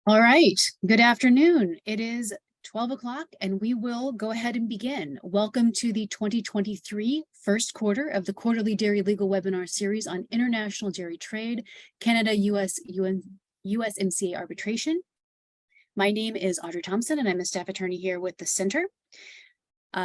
All right, good afternoon. It is 12 o'clock and we will go ahead and begin. Welcome to the 2023 first quarter of the Quarterly Dairy Legal Webinar Series on International Dairy Trade, Canada, USMCA Arbitration. My name is Audry Thompson and I'm a staff attorney here with the Center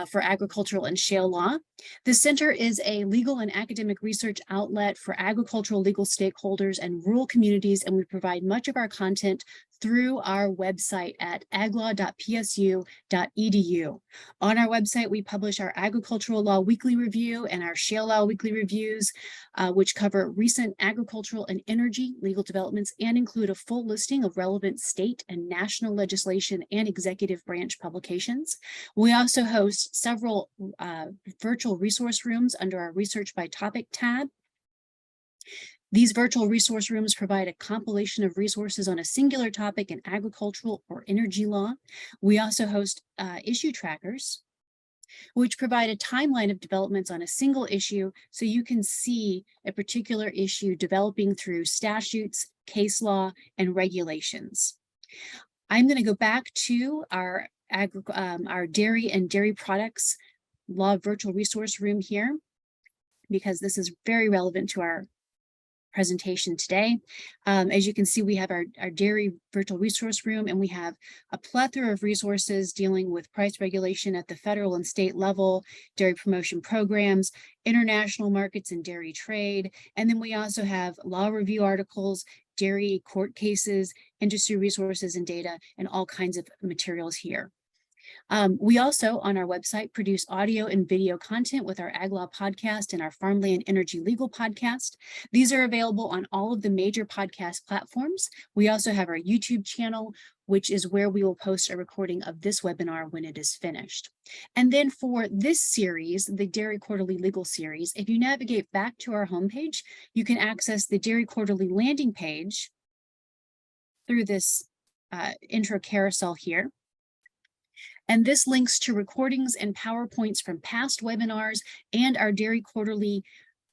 for Agricultural and Shale Law. The Center is a legal and academic research outlet for agricultural legal stakeholders and rural communities, and we provide much of our content through our website at aglaw.psu.edu. On our website, we publish our Agricultural Law Weekly Review and our Shale Law Weekly Reviews, which cover recent agricultural and energy legal developments and include a full listing of relevant state and national legislation and executive branch publications. We also host several virtual resource rooms under our Research by Topic tab. These virtual resource rooms provide a compilation of resources on a singular topic in agricultural or energy law. We also host issue trackers, which provide a timeline of developments on a single issue so you can see a particular issue developing through statutes, case law, and regulations. I'm going to go back to our dairy and dairy products law virtual resource room here, because this is very relevant to our presentation today. As you can see, we have our dairy virtual resource room, and we have a plethora of resources dealing with price regulation at the federal and state level, dairy promotion programs, international markets and dairy trade. And then we also have law review articles, dairy court cases, industry resources and data, and all kinds of materials here. We also, on our website, produce audio and video content with our Ag Law podcast and our Farmland Energy Legal podcast. These are available on all of the major podcast platforms. We also have our YouTube channel, which is where we will post a recording of this webinar when it is finished. And then for this series, the Dairy Quarterly Legal Series, if you navigate back to our homepage, you can access the Dairy Quarterly landing page through this intro carousel here. And this links to recordings and PowerPoints from past webinars and our Dairy Quarterly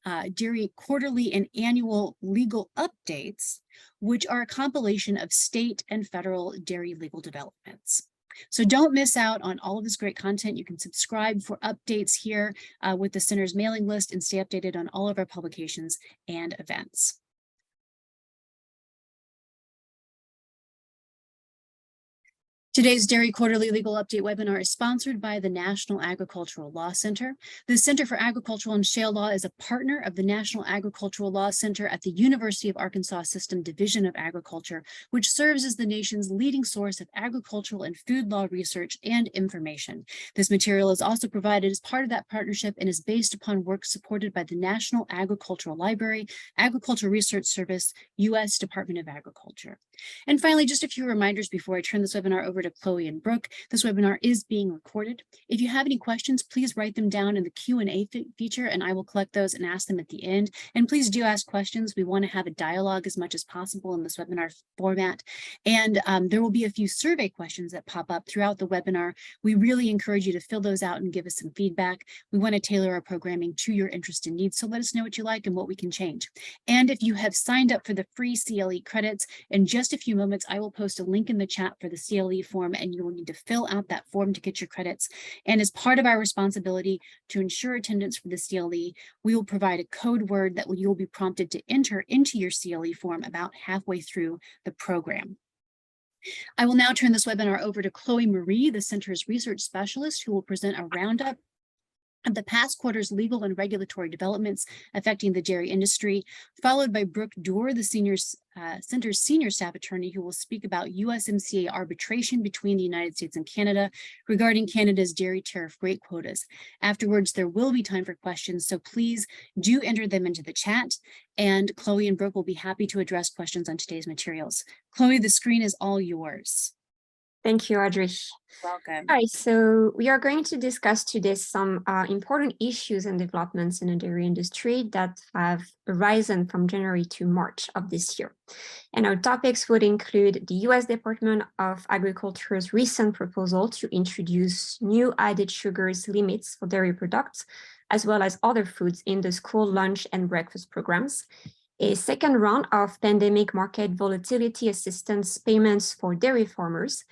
and annual legal updates, which are a compilation of state and federal dairy legal developments. So don't miss out on all of this great content. You can subscribe for updates here with the Center's mailing list and stay updated on all of our publications and events. Today's Dairy Quarterly Legal Update webinar is sponsored by the National Agricultural Law Center. The Center for Agricultural and Shale Law is a partner of the National Agricultural Law Center at the University of Arkansas System Division of Agriculture, which serves as the nation's leading source of agricultural and food law research and information. This material is also provided as part of that partnership and is based upon work supported by the National Agricultural Library, Agriculture Research Service, U.S. Department of Agriculture. And finally, just a few reminders before I turn this webinar over to Chloe and Brooke. This webinar is being recorded. If you have any questions, please write them down in the Q&A feature, and I will collect those and ask them at the end. And please do ask questions. We want to have a dialogue as much as possible in this webinar format. And there will be a few survey questions that pop up throughout the webinar. We really encourage you to fill those out and give us some feedback. We want to tailor our programming to your interest and needs, so let us know what you like and what we can change. And if you have signed up for the free CLE credits, in just a few moments, I will post a link in the chat for the CLE form, and you will need to fill out that form to get your credits. And as part of our responsibility to ensure attendance for the CLE, we will provide a code word that you will be prompted to enter into your CLE form about halfway through the program. I will now turn this webinar over to Chloe Marie, the Center's research specialist, who will present a roundup of the past quarter's legal and regulatory developments affecting the dairy industry, followed by Brooke Doerr, the Center's senior staff attorney, who will speak about USMCA arbitration between the United States and Canada regarding Canada's dairy tariff rate quotas. Afterwards, there will be time for questions, so please do enter them into the chat, and Chloe and Brooke will be happy to address questions on today's materials. Chloe, the screen is all yours. Thank you, Audrey. Welcome. All right, so we are going to discuss today some important issues and developments in the dairy industry that have arisen from January to March of this year. And our topics would include the U.S. Department of Agriculture's recent proposal to introduce new added sugars limits for dairy products, as well as other foods in the school lunch and breakfast programs, A second round of pandemic market volatility assistance payments for dairy farmers.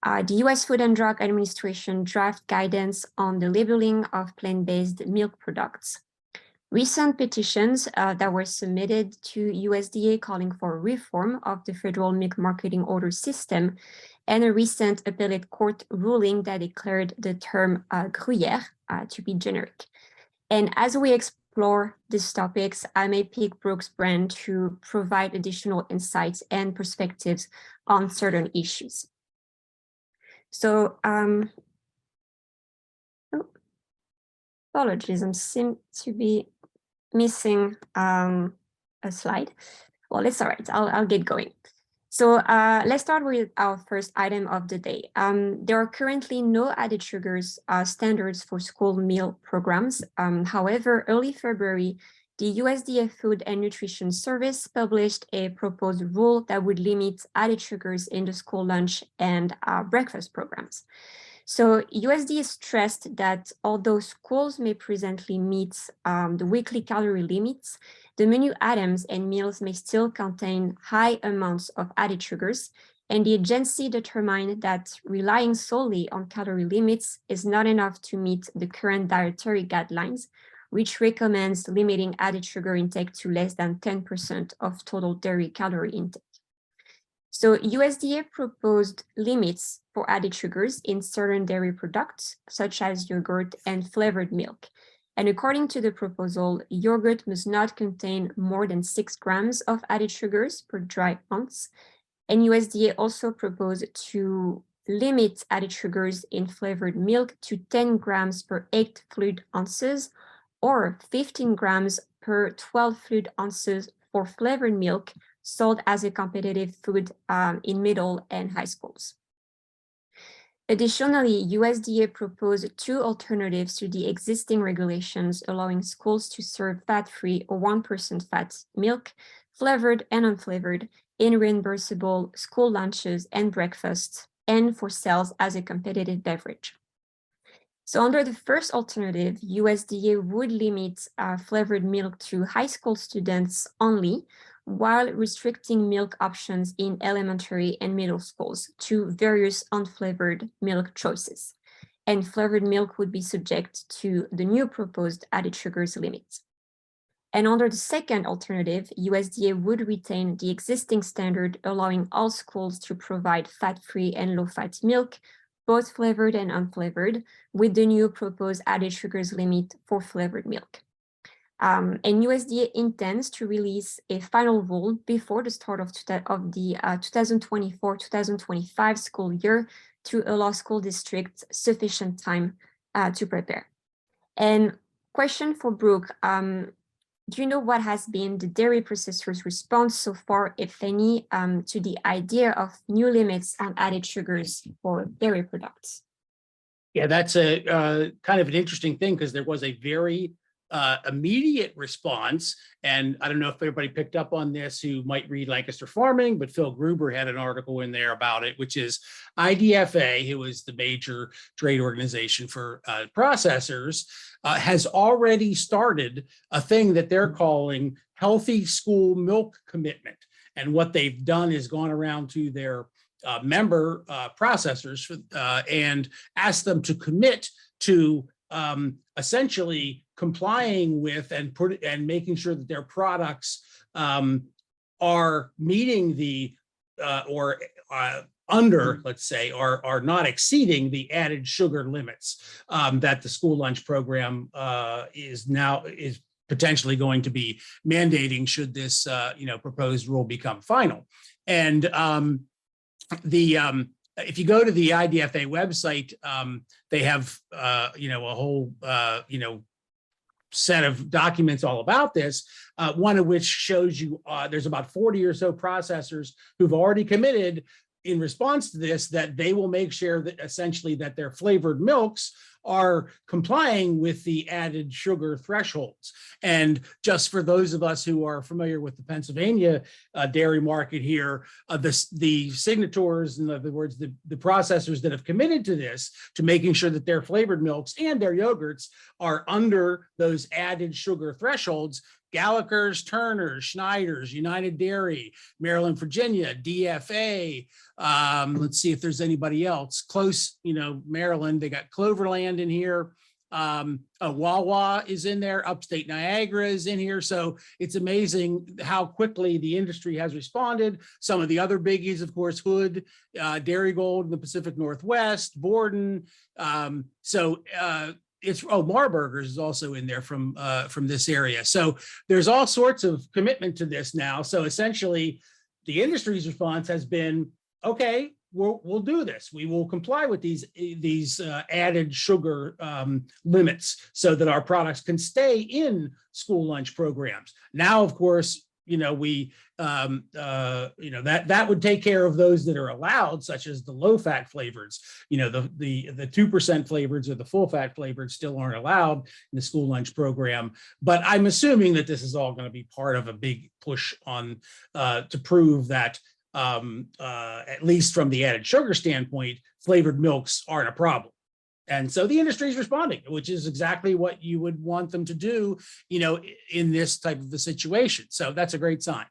The U.S. Food and Drug Administration draft guidance on the labeling of plant-based milk products. Recent petitions that were submitted to USDA calling for reform of the federal milk marketing order system, and a recent appellate court ruling that declared the term Gruyere to be generic. And as we explore these topics, I may pick Brooke's brain to provide additional insights and perspectives on certain issues. So, apologies, I seem to be missing a slide. Well, it's all right, I'll get going. So let's start with our first item of the day. There are currently no added sugars standards for school meal programs. However, early February, the USDA Food and Nutrition Service published a proposed rule that would limit added sugars in the school lunch and breakfast programs. So USDA stressed that although schools may presently meet the weekly calorie limits, the menu items and meals may still contain high amounts of added sugars, and the agency determined that relying solely on calorie limits is not enough to meet the current dietary guidelines, which recommends limiting added sugar intake to less than 10% of total dairy calorie intake. So USDA proposed limits for added sugars in certain dairy products, such as yogurt and flavored milk. And according to the proposal, yogurt must not contain more than 6 grams of added sugars per dry ounce. And USDA also proposed to limit added sugars in flavored milk to 10 grams per 8 fluid ounces, or 15 grams per 12 fluid ounces for flavored milk sold as a competitive food in middle and high schools. Additionally, USDA proposed 2 alternatives to the existing regulations allowing schools to serve fat-free or 1% fat milk, flavored and unflavored, in reimbursable school lunches and breakfasts, and for sales as a competitive beverage. So under the first alternative, USDA would limit flavored milk to high school students only, while restricting milk options in elementary and middle schools to various unflavored milk choices. And flavored milk would be subject to the new proposed added sugars limit. And under the second alternative, USDA would retain the existing standard allowing all schools to provide fat-free and low-fat milk, both flavored and unflavored, with the new proposed added sugars limit for flavored milk. And USDA intends to release a final rule before the start of the 2024-2025 school year to allow school districts sufficient time to prepare. And question for Brooke, do you know what has been the dairy processors' response so far, if any, to the idea of new limits on added sugars for dairy products? Yeah, that's a kind of an interesting thing, because there was a very immediate response. And I don't know if everybody picked up on this who might read Lancaster Farming, but Phil Gruber had an article in there about it, which is IDFA, who is the major trade organization for processors, has already started a thing that they're calling Healthy School Milk Commitment. And what they've done is gone around to their member processors and asked them to commit to essentially complying with and making sure that their products are meeting the under, let's say, are not exceeding the added sugar limits that the school lunch program is potentially going to be mandating should this proposed rule become final. And if you go to the IDFA website, they have a whole set of documents all about this, one of which shows you there's about 40 or so processors who've already committed in response to this that they will make sure that essentially that their flavored milks are complying with the added sugar thresholds. And just for those of us who are familiar with the Pennsylvania dairy market here, the signatories, in other words, the processors that have committed to this, to making sure that their flavored milks and their yogurts are under those added sugar thresholds, Gallagher's, Turner's, Schneider's, United Dairy, Maryland, Virginia, DFA. Let's see if there's anybody else close, Maryland. They got Cloverland in here. Wawa is in there. Upstate Niagara is in here. So it's amazing how quickly the industry has responded. Some of the other biggies, of course, Hood, Dairygold in the Pacific Northwest, Borden. Marburgers is also in there from this area. So there's all sorts of commitment to this now. So essentially, the industry's response has been, okay, we'll do this. We will comply with these added sugar limits so that our products can stay in school lunch programs. Now, of course, that would take care of those that are allowed, such as the low-fat flavors. The 2% flavors or the full-fat flavors still aren't allowed in the school lunch program. But I'm assuming that this is all going to be part of a big push on to prove that at least from the added sugar standpoint, flavored milks aren't a problem. And so the industry is responding, which is exactly what you would want them to do, in this type of a situation. So that's a great sign.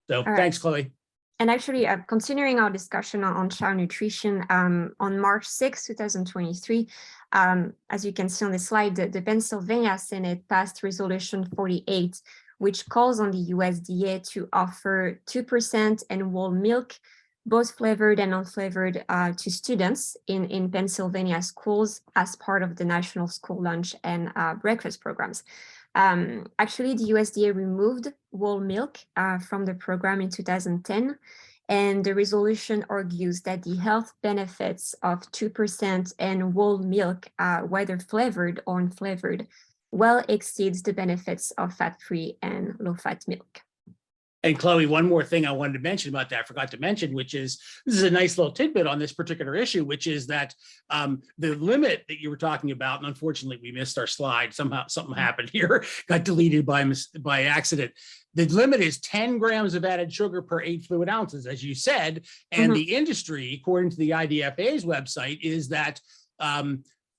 So thanks, Chloe. And actually, continuing our discussion on child nutrition, on March 6, 2023, as you can see on the slide, the Pennsylvania Senate passed Resolution 48, which calls on the USDA to offer 2% and whole milk, both flavored and unflavored, to students in Pennsylvania schools as part of the national school lunch and breakfast programs. Actually, the USDA removed whole milk from the program in 2010, and the resolution argues that the health benefits of 2% and whole milk, whether flavored or unflavored, well exceeds the benefits of fat-free and low-fat milk. And Chloe, one more thing I wanted to mention about that, I forgot to mention, which is, this is a nice little tidbit on this particular issue, which is that the limit that you were talking about, and unfortunately we missed our slide, somehow something happened here, got deleted by accident. The limit is 10 grams of added sugar per 8 fluid ounces, as you said, and the industry, according to the IDFA's website, is that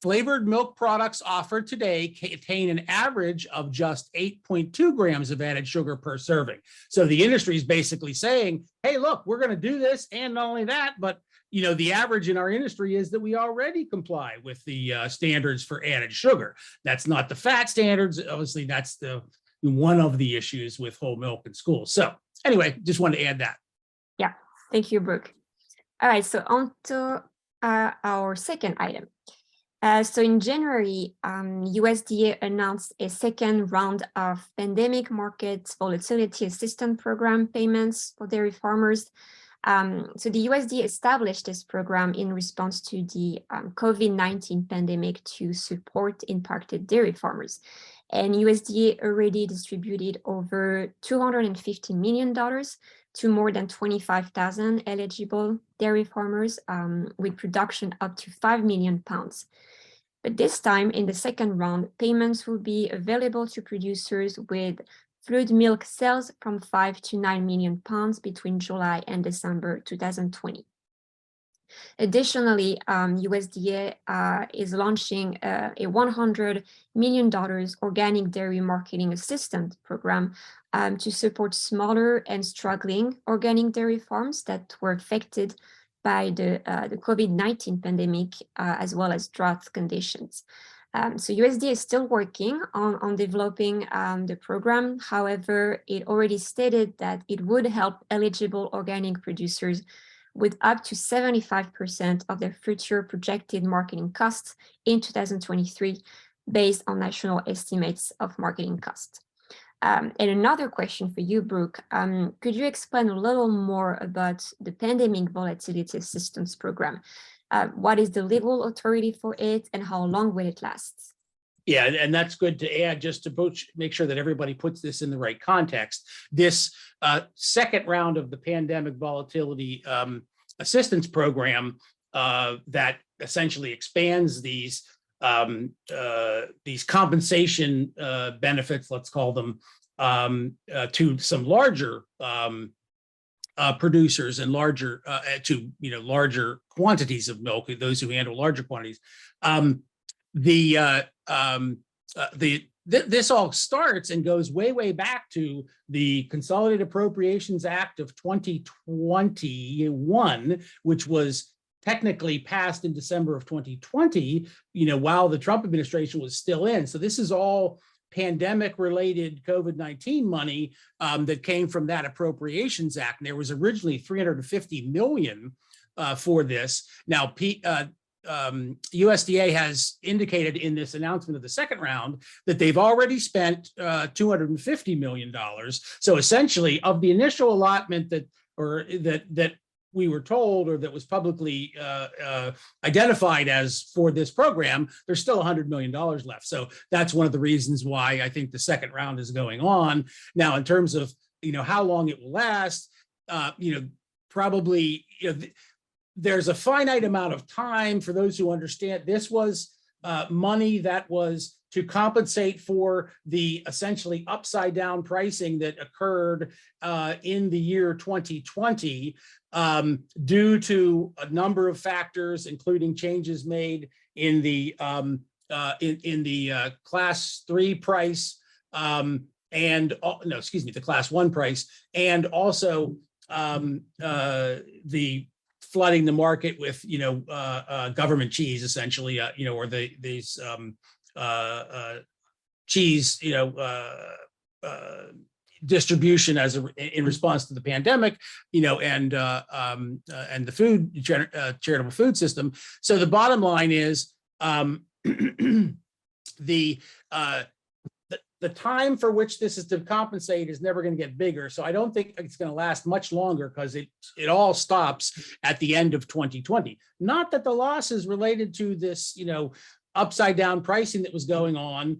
flavored milk products offered today contain an average of just 8.2 grams of added sugar per serving. So the industry is basically saying, hey, look, we're going to do this. And not only that, but the average in our industry is that we already comply with the standards for added sugar. That's not the fat standards. Obviously, that's one of the issues with whole milk in schools. So anyway, just wanted to add that. Yeah, thank you, Brooke. All right, so on to our second item. So in January, USDA announced a second round of pandemic market volatility assistance program payments for dairy farmers. So the USDA established this program in response to the COVID-19 pandemic to support impacted dairy farmers. And USDA already distributed over $250 million to more than 25,000 eligible dairy farmers with production up to 5 million pounds. But this time, in the second round, payments will be available to producers with fluid milk sales from 5 to 9 million pounds between July and December 2020. Additionally, USDA is launching a $100 million organic dairy marketing assistance program to support smaller and struggling organic dairy farms that were affected by the COVID-19 pandemic, as well as drought conditions. So USDA is still working on developing the program. However, it already stated that it would help eligible organic producers with up to 75% of their future projected marketing costs in 2023, based on national estimates of marketing costs. And another question for you, Brooke, could you explain a little more about the Pandemic Volatility Assistance Program? What is the legal authority for it, and how long will it last? Yeah, and that's good to add, just to make sure that everybody puts this in the right context. This second round of the Pandemic Volatility Assistance Program that essentially expands these compensation benefits, let's call them, to some larger producers and larger larger quantities of milk, those who handle larger quantities. The this all starts and goes way, way back to the Consolidated Appropriations Act of 2021, which was technically passed in December of 2020, while the Trump administration was still in. So this is all pandemic-related COVID-19 money that came from that Appropriations Act. And there was originally $350 million for this. Now, USDA has indicated in this announcement of the second round that they've already spent $250 million. So essentially, of the initial allotment that we were told, or that was publicly identified as for this program, there's still $100 million left. So that's one of the reasons why I think the second round is going on. Now, in terms of how long it will last, probably there's a finite amount of time. For those who understand, this was money that was to compensate for the essentially upside down pricing that occurred in the year 2020 due to a number of factors, including changes made in the class 3 price the class 1 price, and also the flooding the market with government cheese, essentially, or these cheese distribution in response to the pandemic, and the food charitable food system. So the bottom line is the time for which this is to compensate is never going to get bigger. So I don't think it's going to last much longer, because it all stops at the end of 2020. Not that the losses related to this, upside down pricing that was going on,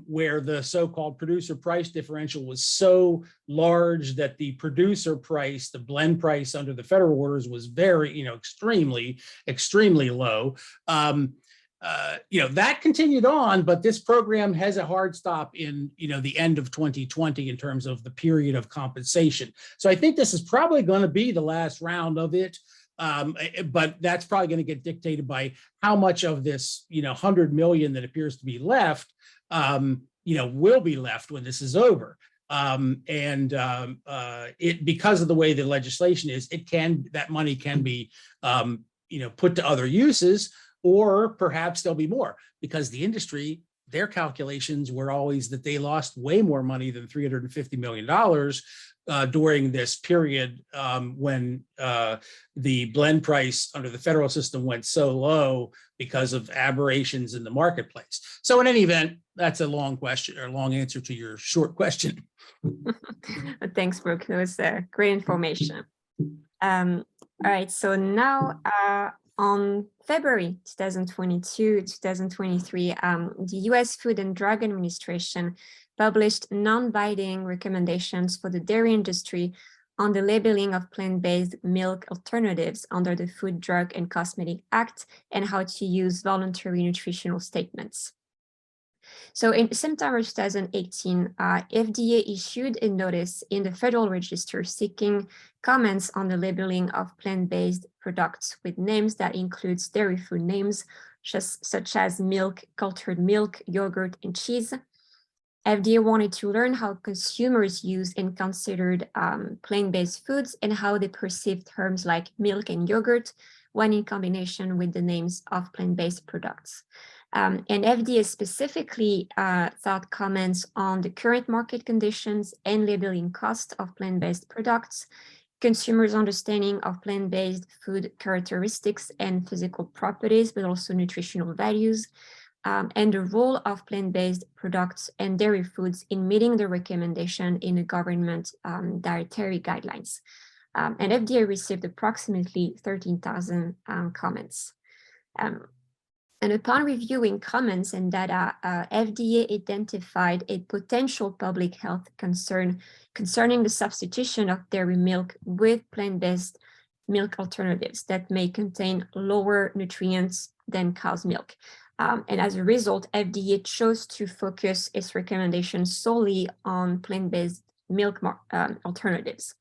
where the so-called producer price differential was so large that the producer price, the blend price under the federal orders, was very, extremely, extremely low. That continued on, but this program has a hard stop in, the end of 2020 in terms of the period of compensation. So I think this is probably going to be the last round of it. But that's probably going to get dictated by how much of this, $100 million that appears to be left, will be left when this is over. Because of the way the legislation is, that money can be, put to other uses, or perhaps there'll be more, because the industry, their calculations were always that they lost way more money than $350 million during this period when the blend price under the federal system went so low because of aberrations in the marketplace. So in any event, that's a long question, or long answer to your short question. Thanks, Brooke. That was great information. All right, so now on February 2023, the U.S. Food and Drug Administration published non-binding recommendations for the dairy industry on the labeling of plant-based milk alternatives under the Food, Drug, and Cosmetic Act, and how to use voluntary nutritional statements. So in September 2018, FDA issued a notice in the Federal Register seeking comments on the labeling of plant-based products with names that includes dairy food names, such as milk, cultured milk, yogurt, and cheese. FDA wanted to learn how consumers use and considered plant-based foods, and how they perceive terms like milk and yogurt when in combination with the names of plant-based products. And FDA specifically sought comments on the current market conditions and labeling cost of plant-based products, consumers' understanding of plant-based food characteristics and physical properties, but also nutritional values, and the role of plant-based products and dairy foods in meeting the recommendation in the government dietary guidelines. And FDA received approximately 13,000 comments. And upon reviewing comments and data, FDA identified a potential public health concern concerning the substitution of dairy milk with plant-based milk alternatives that may contain lower nutrients than cow's milk. And as a result, FDA chose to focus its recommendations solely on plant-based milk alternatives.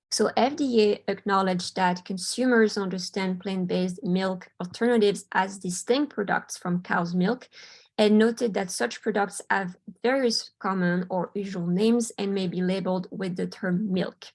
So FDA acknowledged that consumers understand plant-based milk alternatives as distinct products from cow's milk, and noted that such products have various common or usual names and may be labeled with the term milk.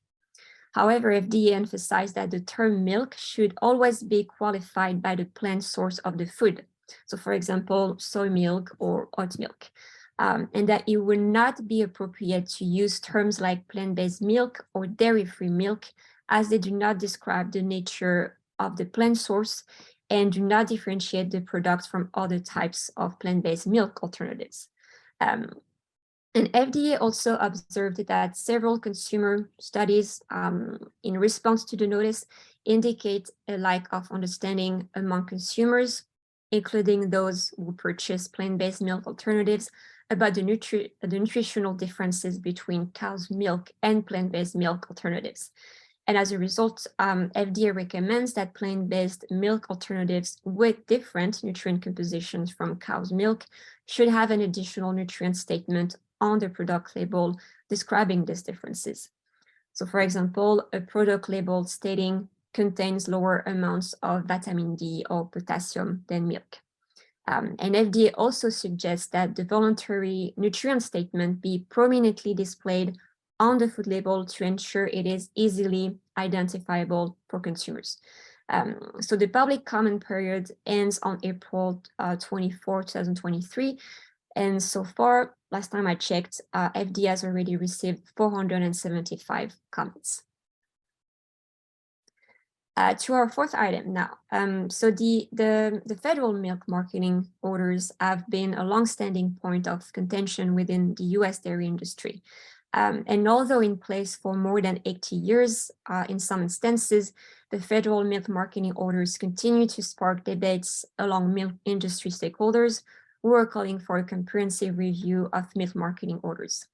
However, FDA emphasized that the term milk should always be qualified by the plant source of the food. So for example, soy milk or oat milk. And that it would not be appropriate to use terms like plant-based milk or dairy-free milk, as they do not describe the nature of the plant source and do not differentiate the product from other types of plant-based milk alternatives. And FDA also observed that several consumer studies in response to the notice indicate a lack of understanding among consumers, including those who purchase plant-based milk alternatives, about the nutritional differences between cow's milk and plant-based milk alternatives. And as a result, FDA recommends that plant-based milk alternatives with different nutrient compositions from cow's milk should have an additional nutrient statement on the product label describing these differences. So for example, a product label stating contains lower amounts of vitamin D or potassium than milk. And FDA also suggests that the voluntary nutrient statement be prominently displayed on the food label to ensure it is easily identifiable for consumers. So the public comment period ends on April 24, 2023. And so far, last time I checked, FDA has already received 475 comments. To our fourth item now. So the federal milk marketing orders have been a longstanding point of contention within the US dairy industry. And although in place for more than 80 years, in some instances, the federal milk marketing orders continue to spark debates along milk industry stakeholders who are calling for a comprehensive review of milk marketing orders.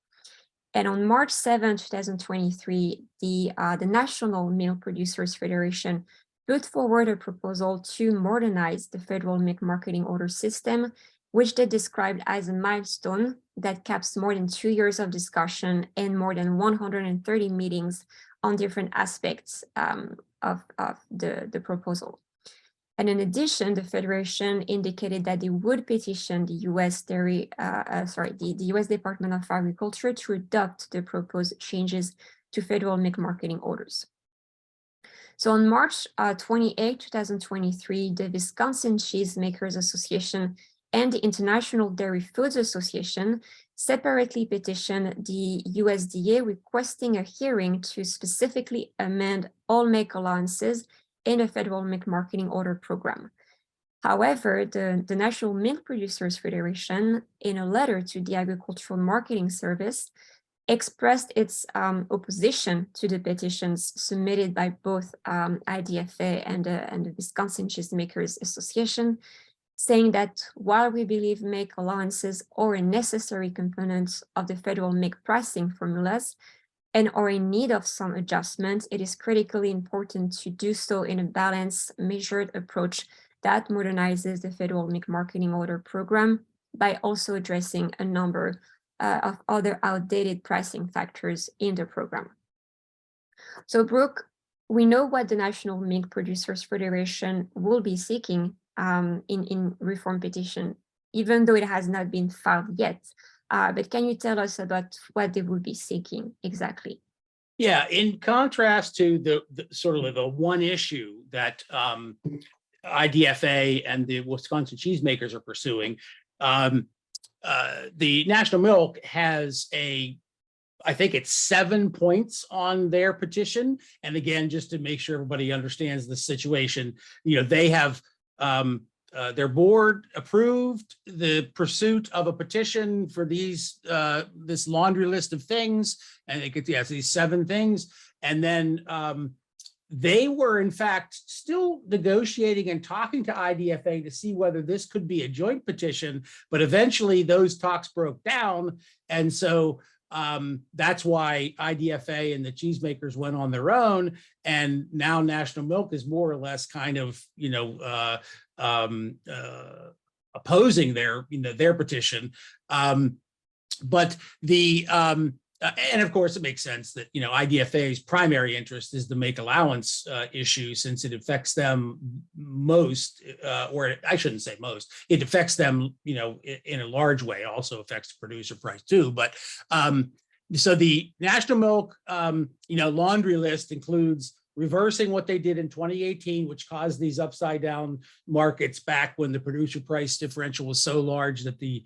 And on March 7, 2023, the National Milk Producers Federation put forward a proposal to modernize the federal milk marketing order system, which they described as a milestone that caps more than 2 years of discussion and more than 130 meetings on different aspects of the proposal. And in addition, the Federation indicated that they would petition the US US Department of Agriculture to adopt the proposed changes to federal milk marketing orders. So on March 28, 2023, the Wisconsin Cheesemakers Association and the International Dairy Foods Association separately petitioned the USDA requesting a hearing to specifically amend all milk allowances in the federal milk marketing order program. However, the National Milk Producers Federation, in a letter to the Agricultural Marketing Service, expressed its opposition to the petitions submitted by both IDFA and the Wisconsin Cheesemakers Association, saying that while we believe milk allowances are a necessary component of the federal milk pricing formulas, and are in need of some adjustment, it is critically important to do so in a balanced, measured approach that modernizes the federal milk marketing order program by also addressing a number of other outdated pricing factors in the program. So Brooke, we know what the National Milk Producers Federation will be seeking in reform petition, even though it has not been filed yet. But can you tell us about what they will be seeking exactly? Yeah, in contrast to the sort of the one issue that IDFA and the Wisconsin cheesemakers are pursuing, the National Milk has I think it's 7 points on their petition. And again, just to make sure everybody understands the situation, they have their board approved the pursuit of a petition for this laundry list of things, and it's these 7 things. And then they were in fact still negotiating and talking to IDFA to see whether this could be a joint petition, but eventually those talks broke down. And so that's why IDFA and the cheesemakers went on their own, and now National Milk is more or less kind of opposing their petition. But And of course, it makes sense that, IDFA's primary interest is the make allowance issue, since it affects them most, or I shouldn't say most, it affects them, in a large way. It also affects the producer price too. But so the National Milk, laundry list includes reversing what they did in 2018, which caused these upside down markets back when the producer price differential was so large that the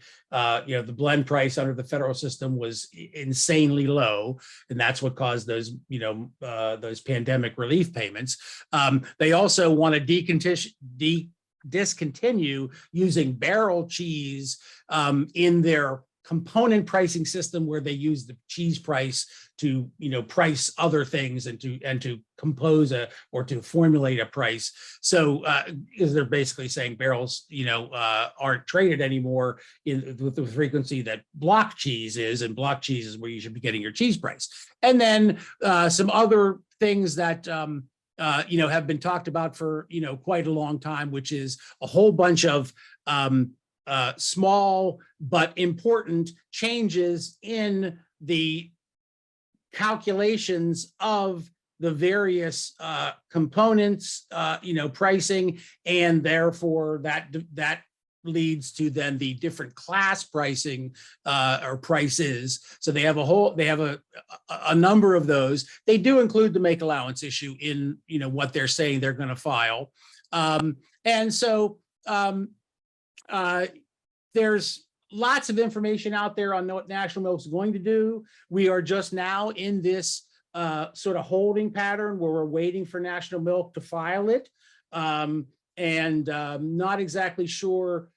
blend price under the federal system was insanely low, and that's what caused those pandemic relief payments. They also want to discontinue using barrel cheese in their component pricing system, where they use the cheese price to price other things and to compose or to formulate a price. So is they're basically saying barrels aren't traded anymore with the frequency that block cheese is, and block cheese is where you should be getting your cheese price. And then some other things that have been talked about for quite a long time, which is a whole bunch of small but important changes in the calculations of the various components, pricing, and therefore that leads to then the different class pricing or prices. So they have a number of those. They do include the make allowance issue in what they're saying they're going to file, and so. There's lots of information out there on what National Milk is going to do. We are just now in this sort of holding pattern where we're waiting for National Milk to file it, and not exactly sure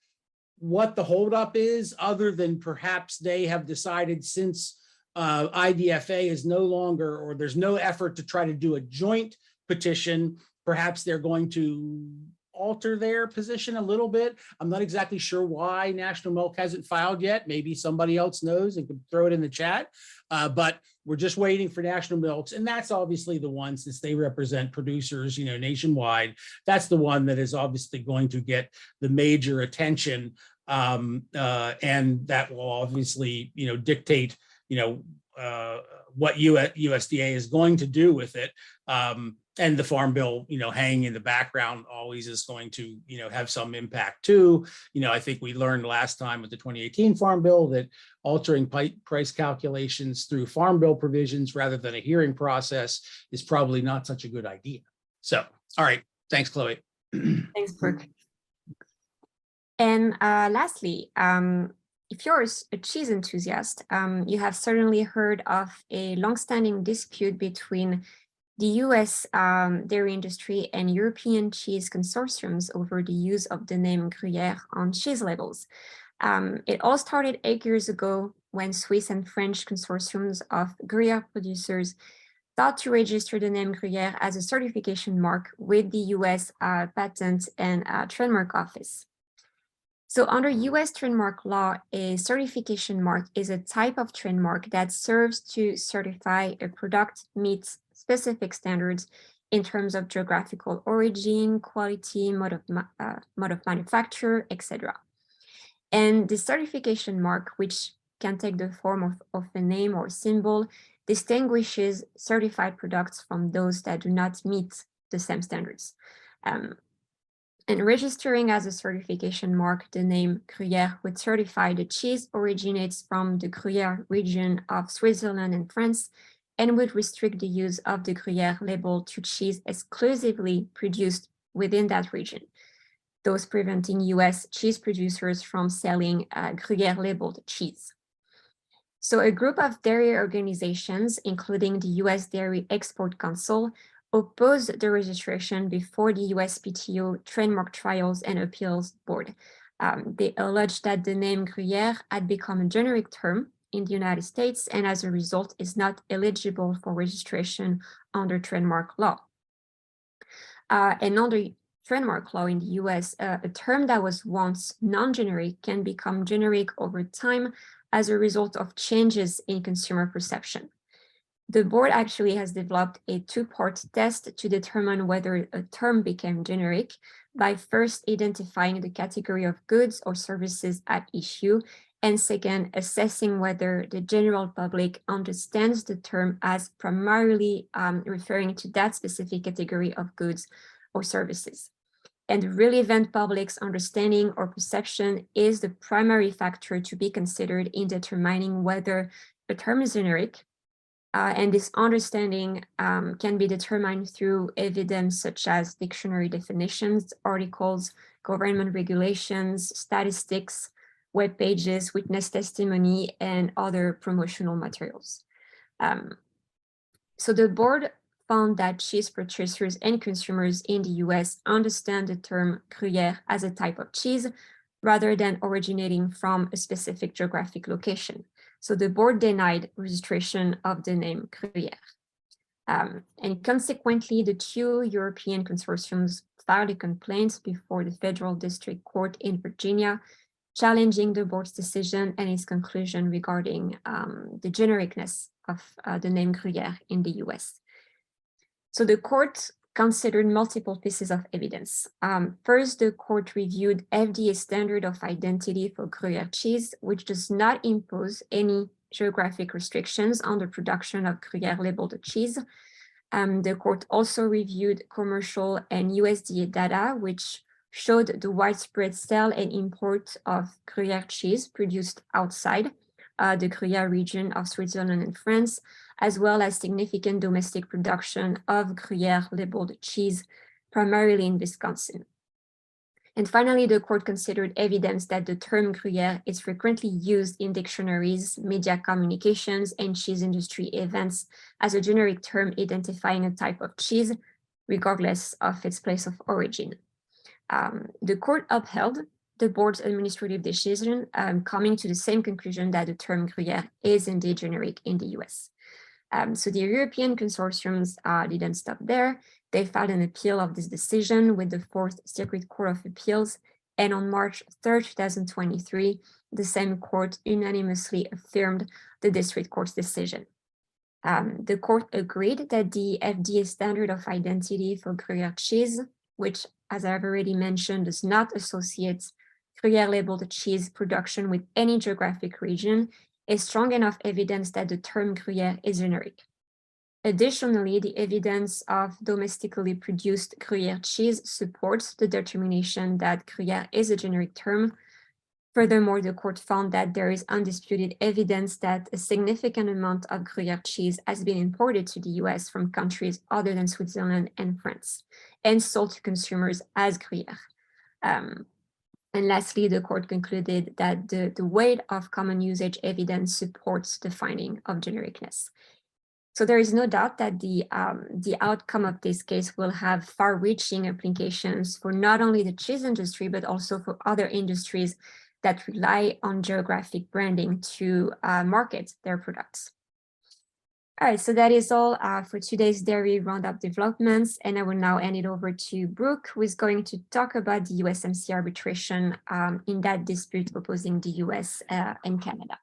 what the holdup is, other than perhaps they have decided, since IDFA is no longer, or there's no effort to try to do a joint petition, perhaps they're going to alter their position a little bit. I'm not exactly sure why National Milk hasn't filed yet. Maybe somebody else knows and could throw it in the chat. But we're just waiting for National Milk's, and that's obviously the one, since they represent producers, nationwide. That's the one that is obviously going to get the major attention, and that will obviously, dictate, what USDA is going to do with it. And the Farm Bill, hanging in the background always is going to, have some impact too. I think we learned last time with the 2018 Farm Bill that altering price calculations through Farm Bill provisions rather than a hearing process is probably not such a good idea. So, all right. Thanks, Chloe. Thanks, Brooke. And lastly, if you're a cheese enthusiast, you have certainly heard of a longstanding dispute between the US dairy industry and European cheese consortiums over the use of the name Gruyere on cheese labels. It all started 8 years ago when Swiss and French consortiums of Gruyere producers thought to register the name Gruyere as a certification mark with the US Patent and Trademark Office. So under US trademark law, a certification mark is a type of trademark that serves to certify a product meets specific standards in terms of geographical origin, quality, mode of manufacture, etc. And the certification mark, which can take the form of a name or symbol, distinguishes certified products from those that do not meet the same standards. And registering as a certification mark the name Gruyere would certify the cheese originates from the Gruyere region of Switzerland and France, and would restrict the use of the Gruyere label to cheese exclusively produced within that region, thus preventing US cheese producers from selling Gruyere labeled cheese. So a group of dairy organizations, including the US Dairy Export Council, opposed the registration before the USPTO Trademark Trials and Appeals Board. They alleged that the name Gruyere had become a generic term in the United States, and as a result is not eligible for registration under trademark law. And under trademark law in the US, a term that was once non-generic can become generic over time as a result of changes in consumer perception. The board actually has developed a two-part test to determine whether a term became generic by first identifying the category of goods or services at issue And second, assessing whether the general public understands the term as primarily referring to that specific category of goods or services. And the relevant public's understanding or perception is the primary factor to be considered in determining whether a term is generic. And this understanding can be determined through evidence such as dictionary definitions, articles, government regulations, statistics, web pages, witness testimony, and other promotional materials. So the board found that cheese purchasers and consumers in the US understand the term Gruyere as a type of cheese rather than originating from a specific geographic location. So the board denied registration of the name Gruyere. And consequently, the two European consortiums filed a complaint before the Federal District Court in Virginia, challenging the board's decision and its conclusion regarding the genericness of the name Gruyere in the US. So the court considered multiple pieces of evidence. First, the court reviewed FDA's standard of identity for Gruyere cheese, which does not impose any geographic restrictions on the production of Gruyere labeled cheese. The court also reviewed commercial and USDA data, which showed the widespread sale and import of Gruyere cheese produced outside the Gruyere region of Switzerland and France, as well as significant domestic production of Gruyere labeled cheese, primarily in Wisconsin. And finally, the court considered evidence that the term Gruyere is frequently used in dictionaries, media communications, and cheese industry events as a generic term identifying a type of cheese, regardless of its place of origin. The court upheld the board's administrative decision, coming to the same conclusion that the term Gruyere is indeed generic in the US. So the European consortiums didn't stop there. They filed an appeal of this decision with the Fourth Circuit Court of Appeals, and on March 3rd, 2023, the same court unanimously affirmed the district court's decision. The court agreed that the FDA standard of identity for Gruyere cheese, which, as I've already mentioned, does not associate Gruyere labeled cheese production with any geographic region, is strong enough evidence that the term Gruyere is generic. Additionally, the evidence of domestically produced Gruyere cheese supports the determination that Gruyere is a generic term. Furthermore, the court found that there is undisputed evidence that a significant amount of Gruyere cheese has been imported to the US from countries other than Switzerland and France, and sold to consumers as Gruyere. And lastly, the court concluded that the weight of common usage evidence supports the finding of genericness. So there is no doubt that the outcome of this case will have far-reaching implications for not only the cheese industry, but also for other industries that rely on geographic branding to market their products. All right, so that is all for today's dairy roundup developments, and I will now hand it over to Brooke, who is going to talk about the USMCA arbitration in that dispute opposing the US and Canada.